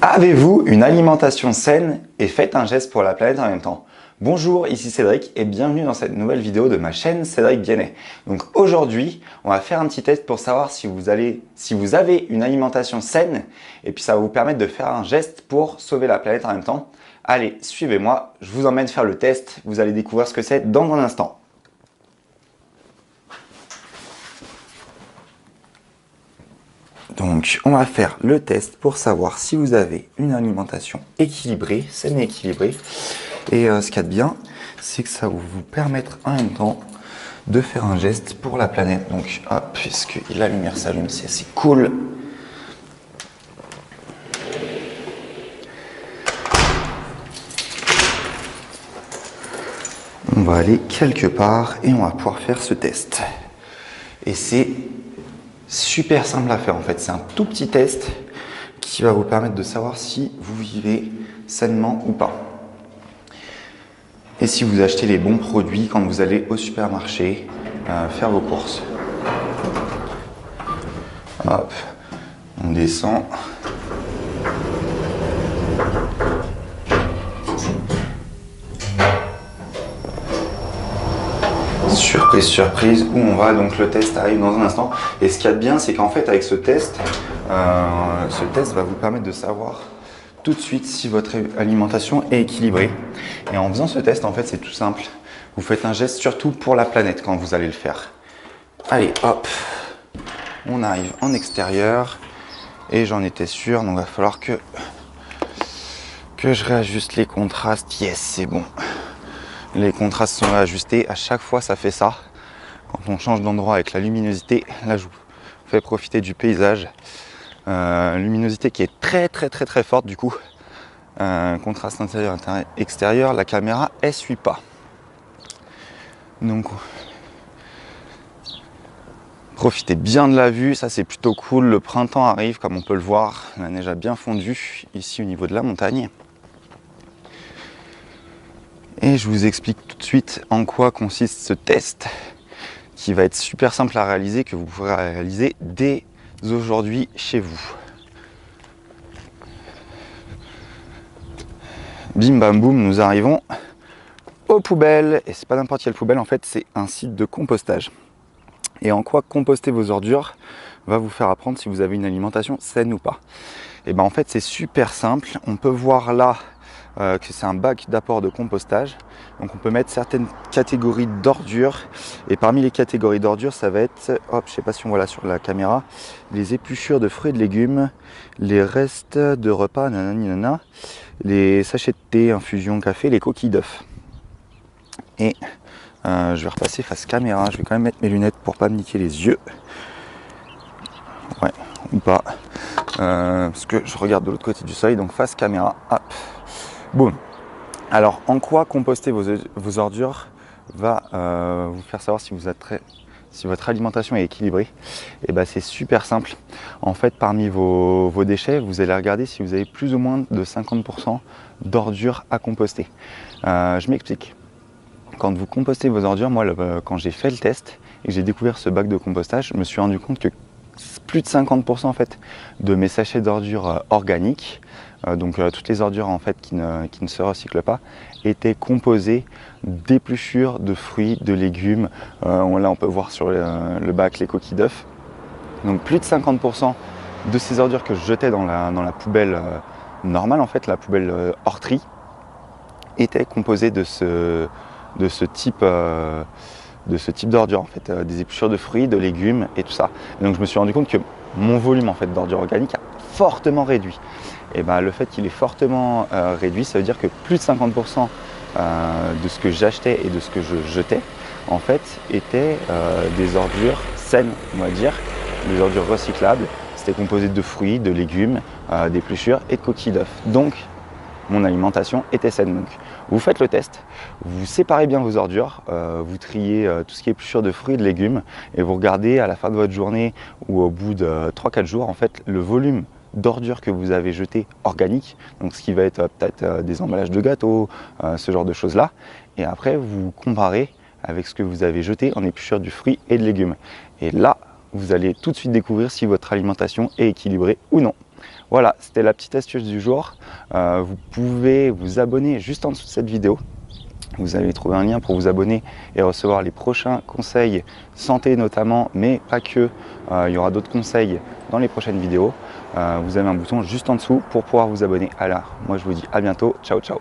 Avez-vous une alimentation saine et faites un geste pour la planète en même temps? Bonjour, ici Cédric et bienvenue dans cette nouvelle vidéo de ma chaîne Cédric Biennet. Donc aujourd'hui, on va faire un petit test pour savoir si vous avez une alimentation saine et puis ça va vous permettre de faire un geste pour sauver la planète en même temps. Allez, suivez-moi, je vous emmène faire le test, vous allez découvrir ce que c'est dans un instant. Donc, on va faire le test pour savoir si vous avez une alimentation équilibrée, saine et équilibrée. Et ce qu'il y a de bien, c'est que ça va vous permettre en même temps de faire un geste pour la planète. Donc, hop, puisque la lumière s'allume, c'est assez cool. On va aller quelque part et on va pouvoir faire ce test. Et c'est super simple à faire en fait, c'est un tout petit test qui va vous permettre de savoir si vous vivez sainement ou pas. Et si vous achetez les bons produits quand vous allez au supermarché faire vos courses. Hop, on descend. Surprise, surprise, où on va, donc le test arrive dans un instant. Et ce qu'il y a de bien, c'est qu'en fait avec ce test va vous permettre de savoir tout de suite si votre alimentation est équilibrée. Et en faisant ce test, en fait, c'est tout simple. Vous faites un geste surtout pour la planète quand vous allez le faire. Allez, hop, on arrive en extérieur et j'en étais sûr, donc il va falloir que je réajuste les contrastes. Yes, c'est bon. Les contrastes sont réajustés, à chaque fois ça fait ça. Quand on change d'endroit avec la luminosité, là je vous fais profiter du paysage. Luminosité qui est très forte du coup. Contraste intérieur, extérieur, la caméra elle suit pas. Donc profitez bien de la vue, ça c'est plutôt cool. Le printemps arrive comme on peut le voir, la neige a bien fondu ici au niveau de la montagne. Et je vous explique tout de suite en quoi consiste ce test qui va être super simple à réaliser, que vous pourrez réaliser dès aujourd'hui chez vous. Bim bam boum, nous arrivons aux poubelles. Et c'est pas n'importe quelle poubelle, en fait c'est un site de compostage. Et en quoi composter vos ordures va vous faire apprendre si vous avez une alimentation saine ou pas. Et bien en fait c'est super simple, on peut voir là que c'est un bac d'apport de compostage. Donc on peut mettre certaines catégories d'ordures. Et parmi les catégories d'ordures, ça va être, hop, je sais pas si on voit là sur la caméra, les épluchures de fruits et de légumes, les restes de repas, nanana, les sachets de thé, infusion, café, les coquilles d'œufs. Et je vais repasser face caméra, je vais quand même mettre mes lunettes pour pas me niquer les yeux. Ouais, ou pas. Parce que je regarde de l'autre côté du seuil, donc face caméra, hop. Boum. Alors, en quoi composter vos ordures va vous faire savoir si votre alimentation est équilibrée? Et ben, c'est super simple. En fait, parmi vos déchets, vous allez regarder si vous avez plus ou moins de 50% d'ordures à composter. Je m'explique. Quand vous compostez vos ordures, moi, quand j'ai fait le test et que j'ai découvert ce bac de compostage, je me suis rendu compte que plus de 50% en fait de mes sachets d'ordures organiques, donc toutes les ordures en fait qui ne se recyclent pas, étaient composées d'épluchures de fruits, de légumes. Là on peut voir sur le bac les coquilles d'œufs. Donc plus de 50% de ces ordures que je jetais dans la poubelle normale, en fait la poubelle hors tri, étaient composées de ce type d'ordures, en fait, des épluchures de fruits, de légumes et tout ça. Et donc je me suis rendu compte que mon volume en fait d'ordures organiques a fortement réduit. Et ben, le fait qu'il est fortement réduit, ça veut dire que plus de 50% de ce que j'achetais et de ce que je jetais, en fait, étaient des ordures saines, on va dire, des ordures recyclables. C'était composé de fruits, de légumes, d'épluchures et de coquilles d'œufs. Donc, mon alimentation était saine. Donc, vous faites le test, vous séparez bien vos ordures, vous triez tout ce qui est épluchures de fruits et de légumes et vous regardez à la fin de votre journée ou au bout de 3-4 jours, en fait, le volume d'ordures que vous avez jetées organiques, donc ce qui va être peut-être des emballages de gâteaux, ce genre de choses-là. Et après, vous comparez avec ce que vous avez jeté en épluchures de fruits et de légumes. Et là, vous allez tout de suite découvrir si votre alimentation est équilibrée ou non. Voilà. Voilà, c'était la petite astuce du jour. Vous pouvez vous abonner juste en dessous de cette vidéo. Vous allez trouver un lien pour vous abonner et recevoir les prochains conseils santé notamment, mais pas que. Il y aura d'autres conseils dans les prochaines vidéos. Vous avez un bouton juste en dessous pour pouvoir vous abonner. Alors, moi je vous dis à bientôt. Ciao, ciao.